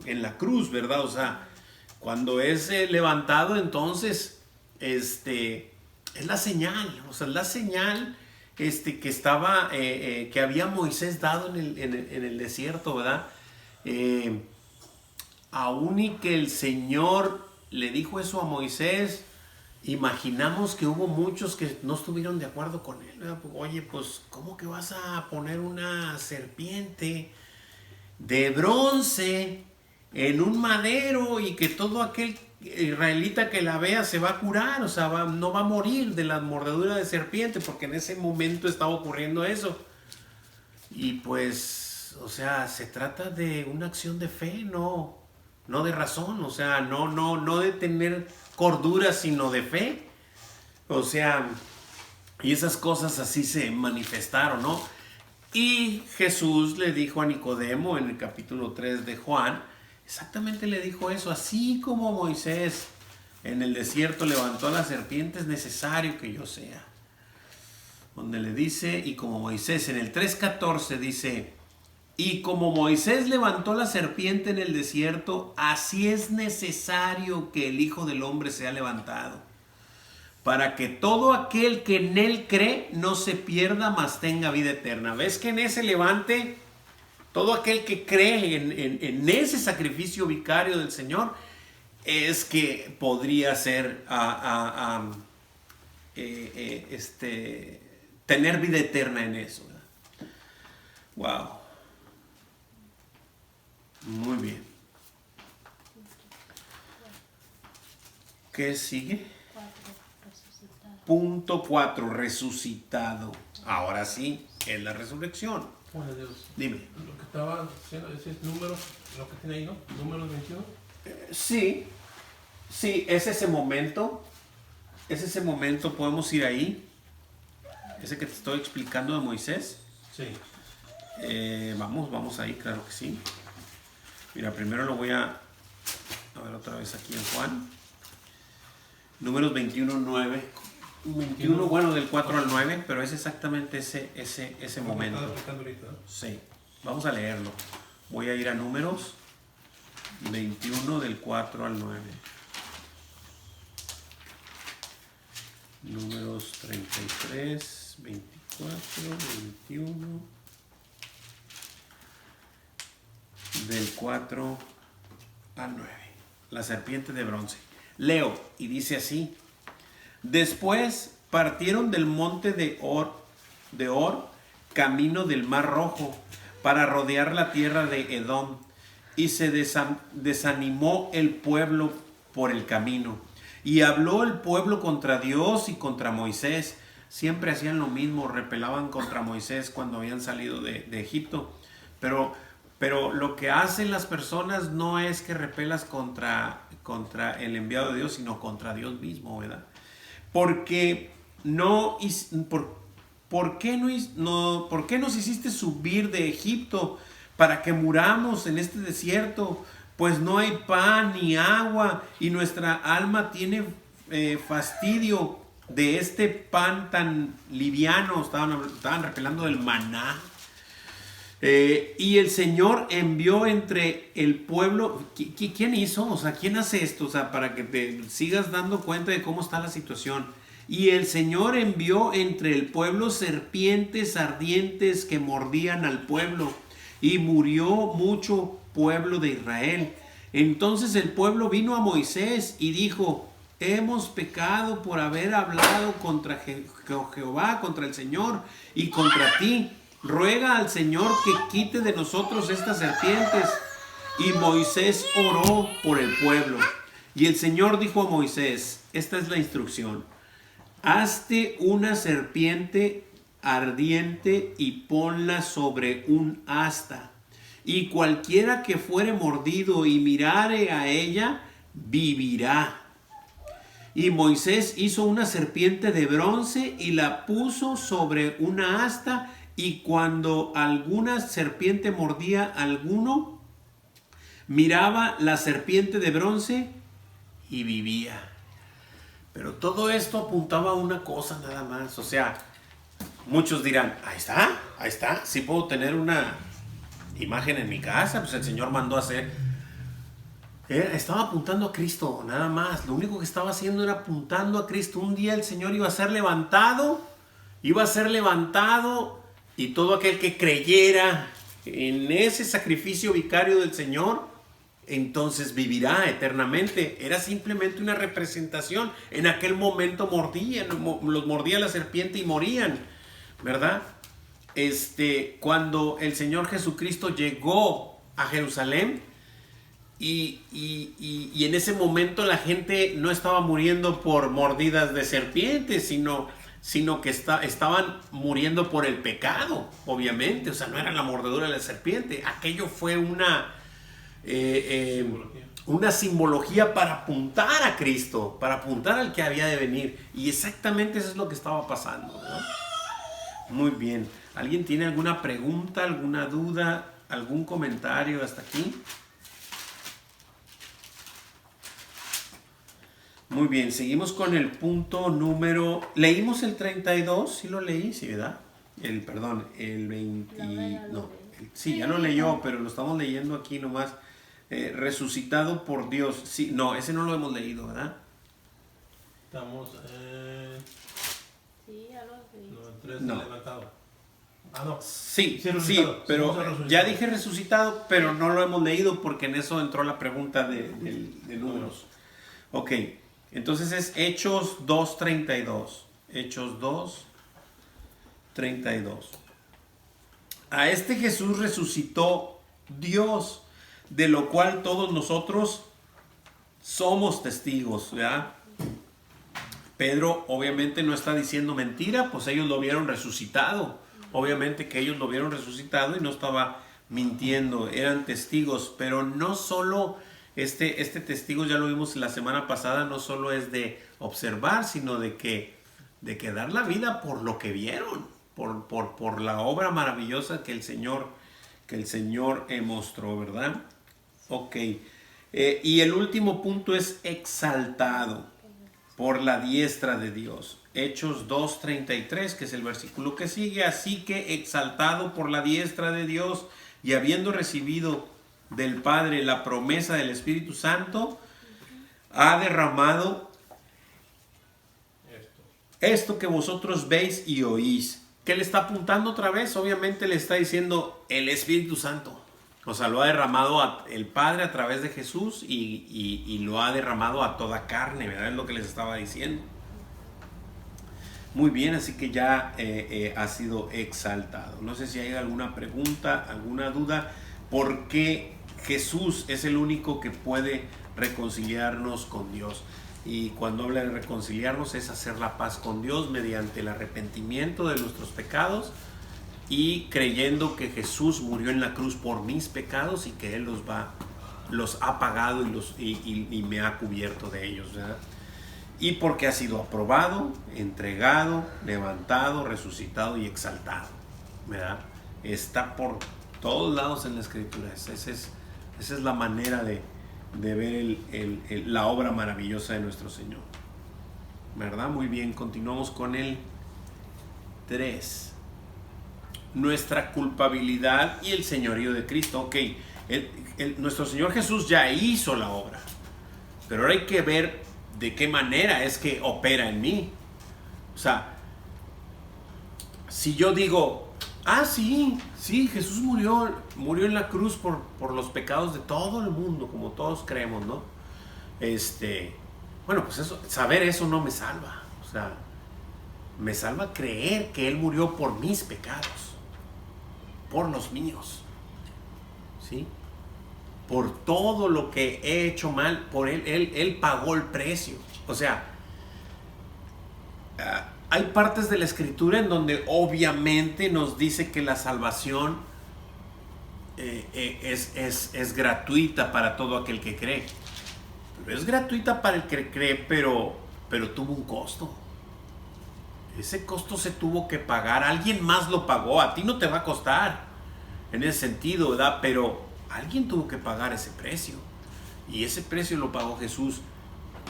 en la cruz, ¿verdad? O sea, cuando es levantado, entonces es la señal, o sea, es la señal que estaba, que había Moisés dado en el desierto, ¿verdad? Aún y que el Señor le dijo eso a Moisés, imaginamos que hubo muchos que no estuvieron de acuerdo con él, ¿verdad? Oye, pues, ¿cómo que vas a poner una serpiente de bronce en un madero y que todo aquel israelita que la vea se va a curar? O sea, no va a morir de la mordedura de serpiente, porque en ese momento estaba ocurriendo eso. Y pues, o sea, se trata de una acción de fe, no de razón, o sea, no de tener cordura, sino de fe. O sea, y esas cosas así se manifestaron, ¿no? Y Jesús le dijo a Nicodemo en el capítulo 3 de Juan, exactamente le dijo eso, así como Moisés en el desierto levantó a la serpiente, es necesario que yo sea. Donde le dice, y como Moisés, en el 3:14 dice, y como Moisés levantó la serpiente en el desierto, así es necesario que el Hijo del Hombre sea levantado, para que todo aquel que en Él cree no se pierda, mas tenga vida eterna. ¿Ves que en ese levante, todo aquel que cree en ese sacrificio vicario del Señor, es que podría ser tener vida eterna en eso, ¿verdad? Wow. Muy bien. ¿Qué sigue? Punto 4, resucitado. Ahora sí, es la resurrección.
Bueno, Dios.
Dime.
Lo que estaba diciendo, ese es número, lo que tiene ahí, ¿no? Números 21.
Sí, es ese momento. Es ese momento, podemos ir ahí. Ese que te estoy explicando de Moisés.
Sí.
Vamos ahí, claro que sí. Mira, primero lo voy a A ver, otra vez aquí en Juan. Números 21, 9. 21, bueno, del 4 al 9, pero es exactamente ese momento. Sí, vamos a leerlo. Voy a ir a Números 21 del 4 al 9. Números 33, 24, 21. Del 4 al 9. La serpiente de bronce. Leo, y dice así. Después partieron del monte de Or, camino del Mar Rojo, para rodear la tierra de Edom, y se desanimó el pueblo por el camino. Y habló el pueblo contra Dios y contra Moisés. Siempre hacían lo mismo, repelaban contra Moisés cuando habían salido de Egipto. Pero lo que hacen las personas no es que repelas contra el enviado de Dios, sino contra Dios mismo, ¿verdad? Porque ¿por qué nos hiciste subir de Egipto para que muramos en este desierto? Pues no hay pan ni agua y nuestra alma tiene fastidio de este pan tan liviano. Estaban repelando del maná. Y el Señor envió entre el pueblo. ¿Quién hizo? O sea, ¿quién hace esto? O sea, para que te sigas dando cuenta de cómo está la situación. Y el Señor envió entre el pueblo serpientes ardientes que mordían al pueblo. Y murió mucho pueblo de Israel. Entonces el pueblo vino a Moisés y dijo: hemos pecado por haber hablado contra Jehová, contra el Señor y contra ti. Ruega al Señor que quite de nosotros estas serpientes. Y Moisés oró por el pueblo. Y el Señor dijo a Moisés, esta es la instrucción: hazte una serpiente ardiente y ponla sobre un asta. Y cualquiera que fuere mordido y mirare a ella, vivirá. Y Moisés hizo una serpiente de bronce y la puso sobre una asta. Y cuando alguna serpiente mordía a alguno, miraba la serpiente de bronce y vivía. Pero todo esto apuntaba a una cosa nada más. O sea, muchos dirán, ahí está, sí puedo tener una imagen en mi casa, pues el Señor mandó a hacer. Estaba apuntando a Cristo, nada más. Lo único que estaba haciendo era apuntando a Cristo. Un día el Señor iba a ser levantado, y todo aquel que creyera en ese sacrificio vicario del Señor, entonces vivirá eternamente. Era simplemente una representación. En aquel momento los mordía la serpiente y morían, ¿verdad? Cuando el Señor Jesucristo llegó a Jerusalén, y en ese momento la gente no estaba muriendo por mordidas de serpientes, sino que estaban muriendo por el pecado, obviamente. O sea, no era la mordedura de la serpiente. Aquello fue una simbología para apuntar a Cristo, para apuntar al que había de venir. Y exactamente eso es lo que estaba pasando, ¿no? Muy bien. ¿Alguien tiene alguna pregunta, alguna duda, algún comentario hasta aquí? Muy bien, seguimos con el punto número... ¿Leímos el 32? Sí lo leí, sí, ¿verdad? El 20... No, sí, ya lo leyó, pero lo estamos leyendo aquí nomás. Resucitado por Dios. Sí, no, ese no lo hemos leído, ¿verdad?
Estamos
Sí, ya lo vi.
no, en 3
No.
levantado. Ah, no.
Sí,
resucitado.
pero
resucitado.
ya dije resucitado, pero no lo hemos leído porque en eso entró la pregunta de números. Ok, entonces es Hechos 2:32. Hechos 2:32. A este Jesús resucitó Dios, de lo cual todos nosotros somos testigos, ¿verdad? Pedro obviamente no está diciendo mentira, pues ellos lo vieron resucitado. Obviamente que ellos lo vieron resucitado y no estaba mintiendo, eran testigos. Pero no solo este testigo, ya lo vimos la semana pasada, no solo es de observar, sino de que dar la vida por lo que vieron, por la obra maravillosa que el Señor mostró, ¿verdad? Ok, Y el último punto es exaltado por la diestra de Dios. Hechos 2:33, que es el versículo que sigue. Así que exaltado por la diestra de Dios y habiendo recibido del Padre la promesa del Espíritu Santo, ha derramado esto que vosotros veis y oís. ¿Qué le está apuntando otra vez? Obviamente le está diciendo el Espíritu Santo. O sea, lo ha derramado el Padre a través de Jesús y lo ha derramado a toda carne, ¿verdad? Es lo que les estaba diciendo. Muy bien, así que ya ha sido exaltado. No sé si hay alguna pregunta, alguna duda. ¿Por qué Jesús es el único que puede reconciliarnos con Dios? Y cuando habla de reconciliarnos es hacer la paz con Dios mediante el arrepentimiento de nuestros pecados y creyendo que Jesús murió en la cruz por mis pecados y que Él los ha pagado y me ha cubierto de ellos, ¿verdad? Y porque ha sido aprobado, entregado, levantado, resucitado y exaltado, ¿verdad? Está por todos lados en la Escritura. Esa es la manera de ver la obra maravillosa de nuestro Señor, ¿verdad? Muy bien, continuamos con el 3. Nuestra culpabilidad y el señorío de Cristo. Ok, nuestro Señor Jesús ya hizo la obra, pero ahora hay que ver de qué manera es que opera en mí. O sea, si yo digo, sí, Jesús murió en la cruz por los pecados de todo el mundo, como todos creemos, ¿no? Bueno, pues saber eso no me salva. O sea, me salva creer que Él murió por mis pecados, por los míos, ¿sí? Por todo lo que he hecho mal, por Él pagó el precio. O sea, hay partes de la Escritura en donde obviamente nos dice que la salvación es gratuita para todo aquel que cree. Pero es gratuita para el que cree, pero tuvo un costo. Ese costo se tuvo que pagar. Alguien más lo pagó. A ti no te va a costar en ese sentido, ¿verdad? Pero alguien tuvo que pagar ese precio. Y ese precio lo pagó Jesús.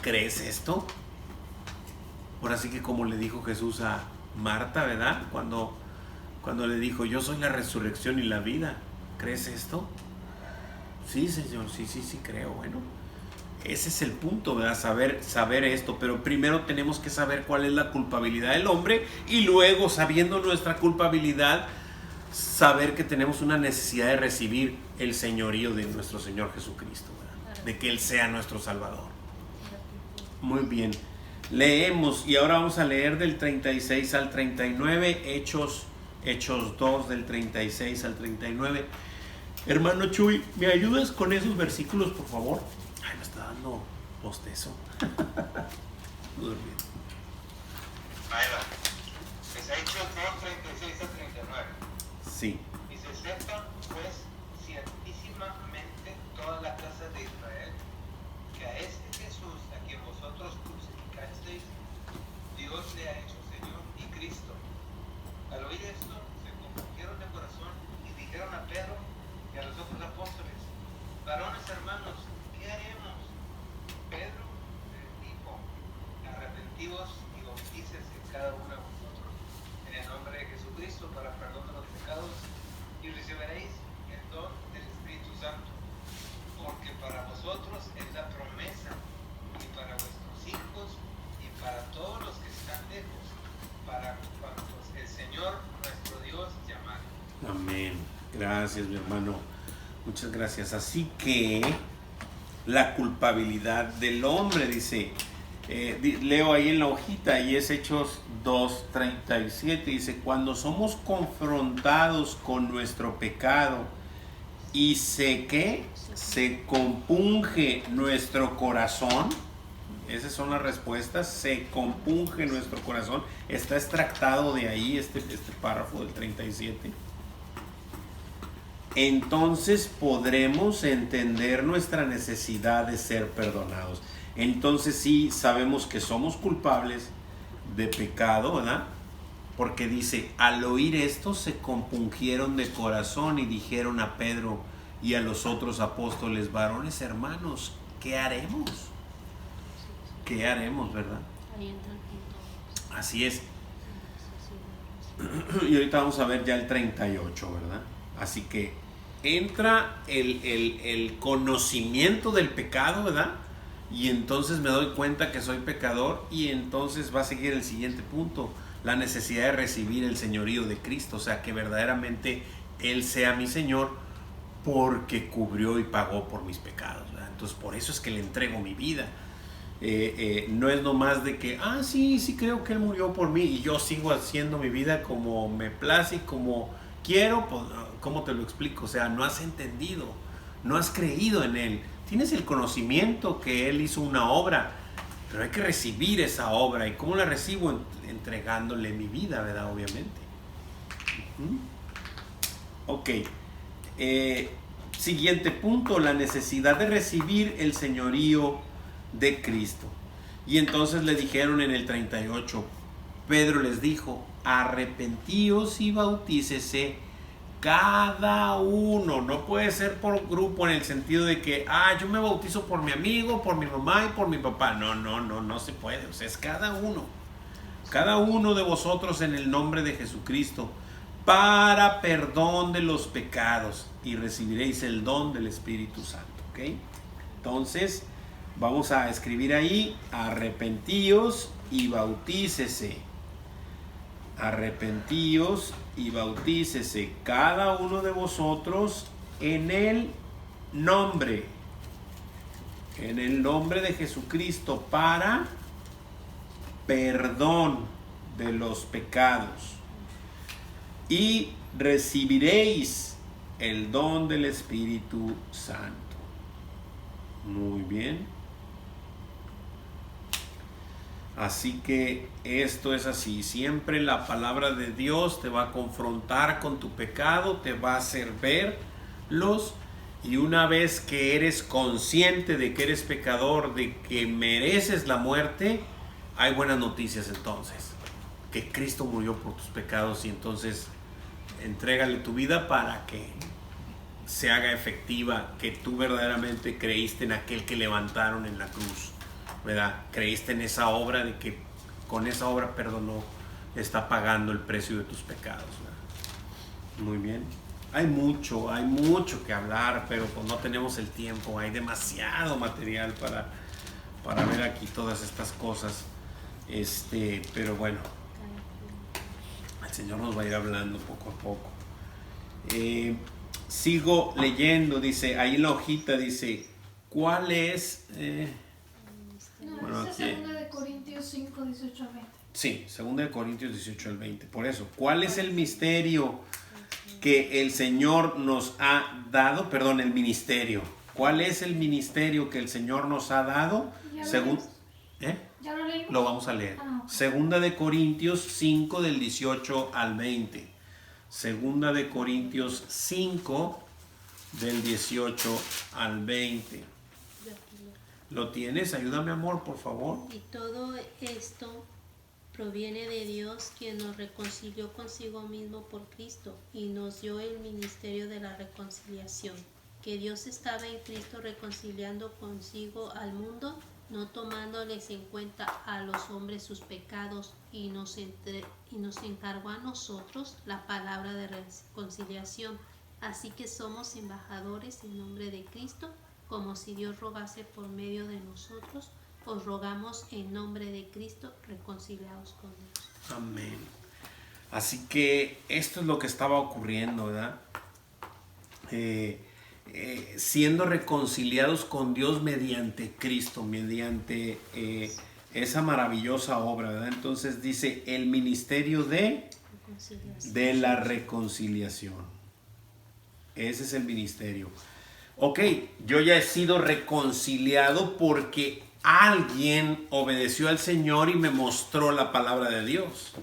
¿Crees esto? Ahora sí que como le dijo Jesús a Marta, ¿verdad? Cuando le dijo, yo soy la resurrección y la vida. ¿Crees esto? Sí, Señor, sí creo. Bueno, ese es el punto, ¿verdad? Saber esto. Pero primero tenemos que saber cuál es la culpabilidad del hombre. Y luego, sabiendo nuestra culpabilidad, saber que tenemos una necesidad de recibir el señorío de nuestro Señor Jesucristo, ¿verdad? De que Él sea nuestro Salvador. Muy bien. Leemos, y ahora vamos a leer del 36 al 39, Hechos 2 del 36 al 39. Hermano Chuy, ¿me ayudas con esos versículos, por favor? Ay, me está dando bostezo.
Ahí va. Es Hechos 2, 36 al 39.
Sí.
Y se sepa, pues, ciertísimamente toda la casa de Israel, que a este Jesús, a quien vosotros crucificasteis, Dios le ha hecho Señor y Cristo. Al oír esto, se confundieron de corazón y dijeron a Pedro y a los otros apóstoles, varones hermanos, ¿qué haremos? Pedro les dijo, arrepentíos y bautícense cada uno de vosotros en el nombre de Jesucristo para perdón de los pecados y recibiréis el don del Espíritu Santo, porque para vosotros es la promesa y para vuestros hijos y para todos los que están lejos, para cuantos el Señor nuestro Dios llamare.
Amén. Gracias, mi hermano. Muchas gracias. Así que la culpabilidad del hombre, dice, leo ahí en la hojita y es Hechos 2:37, dice, cuando somos confrontados con nuestro pecado y se compunge nuestro corazón. Esas son las respuestas. Se compunge nuestro corazón. Está extractado de ahí este párrafo del 37. Entonces podremos entender nuestra necesidad de ser perdonados. Entonces sí sabemos que somos culpables de pecado, ¿verdad? Porque dice, al oír esto se compungieron de corazón y dijeron a Pedro y a los otros apóstoles varones. Hermanos, ¿qué haremos? ¿Qué haremos, verdad?
Ahí entra el punto.
Así es. Y ahorita vamos a ver ya el 38, ¿verdad? Así que entra el conocimiento del pecado, ¿verdad? Y entonces me doy cuenta que soy pecador, y entonces va a seguir el siguiente punto, la necesidad de recibir el señorío de Cristo, o sea, que verdaderamente Él sea mi Señor porque cubrió y pagó por mis pecados, ¿verdad? Entonces por eso es que le entrego mi vida. No es nomás de que, sí creo que Él murió por mí y yo sigo haciendo mi vida como me place y como quiero. Pues, ¿cómo te lo explico? O sea, no has entendido, no has creído en Él. Tienes el conocimiento que Él hizo una obra, pero hay que recibir esa obra. ¿Y cómo la recibo? Entregándole mi vida, ¿verdad? Obviamente. Ok. Siguiente punto, la necesidad de recibir el señorío de Cristo. Y entonces le dijeron en el 38, Pedro les dijo, arrepentíos y bautícese cada uno. No puede ser por grupo, en el sentido de que yo me bautizo por mi amigo, por mi mamá y por mi papá. No se puede. O sea, es cada uno de vosotros en el nombre de Jesucristo para perdón de los pecados, y recibiréis el don del Espíritu Santo. ¿Ok? Entonces vamos a escribir ahí, arrepentíos y bautícese. Arrepentíos y bautícese cada uno de vosotros en el nombre de Jesucristo para perdón de los pecados, y recibiréis el don del Espíritu Santo. Muy bien. Así que esto es así. Siempre la palabra de Dios te va a confrontar con tu pecado, te va a hacer verlos, y una vez que eres consciente de que eres pecador, de que mereces la muerte, hay buenas noticias entonces. Que Cristo murió por tus pecados, y entonces entrégale tu vida para que se haga efectiva, que tú verdaderamente creíste en aquel que levantaron en la cruz, ¿verdad? Creíste en esa obra, de que con esa obra perdonó, está pagando el precio de tus pecados, ¿verdad? Muy bien. Hay mucho que hablar, pero pues no tenemos el tiempo. Hay demasiado material para ver aquí todas estas cosas. Pero bueno, el Señor nos va a ir hablando poco a poco. Sigo leyendo, dice, ahí en la hojita dice, ¿cuál es?
Bueno, es 2 Corintios 5, 18 al 20.
Sí, 2 Corintios 18 al 20. Por eso, ¿cuál es el misterio que el Señor nos ha dado? Perdón, el ministerio. ¿Cuál es el ministerio que el Señor nos ha dado? Según,
¿Ya lo leímos?
Lo vamos a leer.
Okay.
2 Corintios 5 del 18 al 20. 2 Corintios 5 del 18 al 20. ¿Lo tienes? Ayúdame, amor, por favor.
Y todo esto proviene de Dios, quien nos reconcilió consigo mismo por Cristo y nos dio el ministerio de la reconciliación. Que Dios estaba en Cristo reconciliando consigo al mundo, no tomándoles en cuenta a los hombres sus pecados, y nos encargó a nosotros la palabra de reconciliación. Así que somos embajadores en nombre de Cristo, como si Dios rogase por medio de nosotros. Os rogamos en nombre de Cristo, reconciliados con Dios.
Amén. Así que esto es lo que estaba ocurriendo, ¿verdad? Siendo reconciliados con Dios mediante Cristo, mediante esa maravillosa obra, ¿verdad? Entonces dice el ministerio de la reconciliación. Ese es el ministerio. Ok, yo ya he sido reconciliado porque alguien obedeció al Señor y me mostró la palabra de Dios.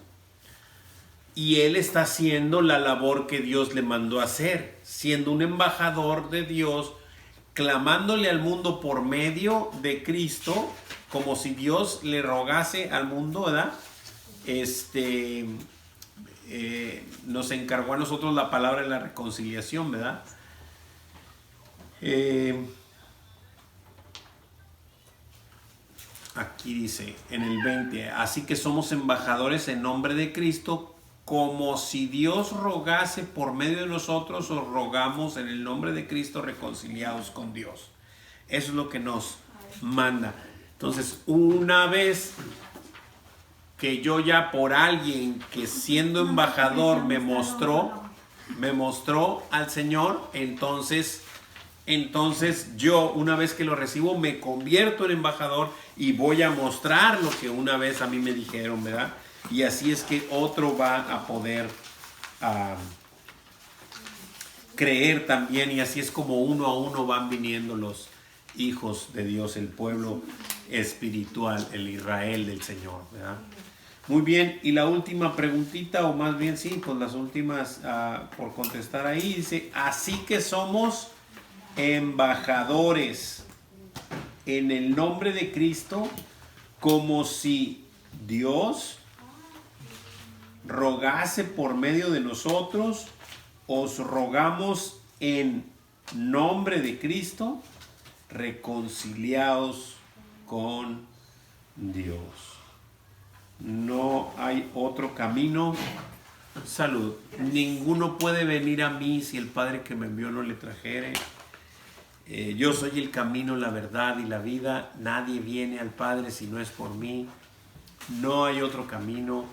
Y él está haciendo la labor que Dios le mandó a hacer, siendo un embajador de Dios, clamándole al mundo por medio de Cristo, como si Dios le rogase al mundo, ¿verdad? Nos encargó a nosotros la palabra de la reconciliación, ¿verdad? Aquí dice en el 20, así que somos embajadores en nombre de Cristo, como si Dios rogase por medio de nosotros, os rogamos en el nombre de Cristo reconciliados con Dios. Eso es lo que nos manda. Entonces, una vez que yo ya por alguien que siendo embajador me mostró al Señor, entonces yo, una vez que lo recibo, me convierto en embajador y voy a mostrar lo que una vez a mí me dijeron, ¿verdad? Y así es que otro va a poder creer también, y así es como uno a uno van viniendo los hijos de Dios, el pueblo espiritual, el Israel del Señor, ¿verdad? Muy bien, y la última preguntita, o más bien sí, pues las últimas por contestar ahí, dice, así que somos embajadores en el nombre de Cristo, como si Dios rogase por medio de nosotros, os rogamos en nombre de Cristo, reconciliados con Dios. No hay otro camino. Salud. Ninguno puede venir a mí si el Padre que me envió no le trajere. Yo soy el camino, la verdad y la vida. Nadie viene al Padre si no es por mí. No hay otro camino.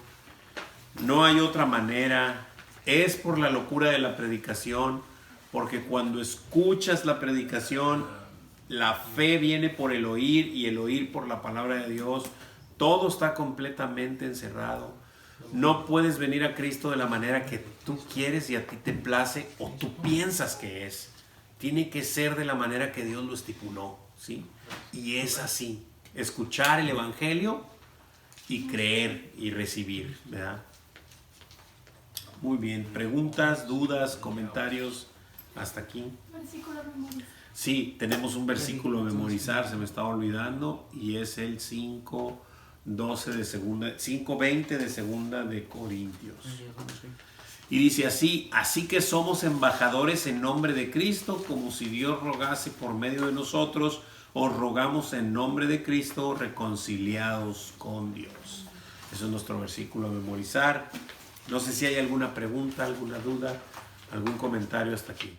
No hay otra manera. Es por la locura de la predicación. Porque cuando escuchas la predicación, la fe viene por el oír y el oír por la palabra de Dios. Todo está completamente encerrado. No puedes venir a Cristo de la manera que tú quieres y a ti te place o tú piensas que es. Tiene que ser de la manera que Dios lo estipuló, ¿sí? Y es así. Escuchar el Evangelio y creer y recibir, ¿verdad? Muy bien. ¿Preguntas, dudas, comentarios hasta aquí?
Versículo memorizado.
Sí, tenemos un versículo a memorizar, se me estaba olvidando, y es el 5:12 de segunda, 5:20 de segunda de Corintios. Y dice así que somos embajadores en nombre de Cristo, como si Dios rogase por medio de nosotros, os rogamos en nombre de Cristo, reconciliados con Dios. Eso es nuestro versículo a memorizar. No sé si hay alguna pregunta, alguna duda, algún comentario hasta aquí.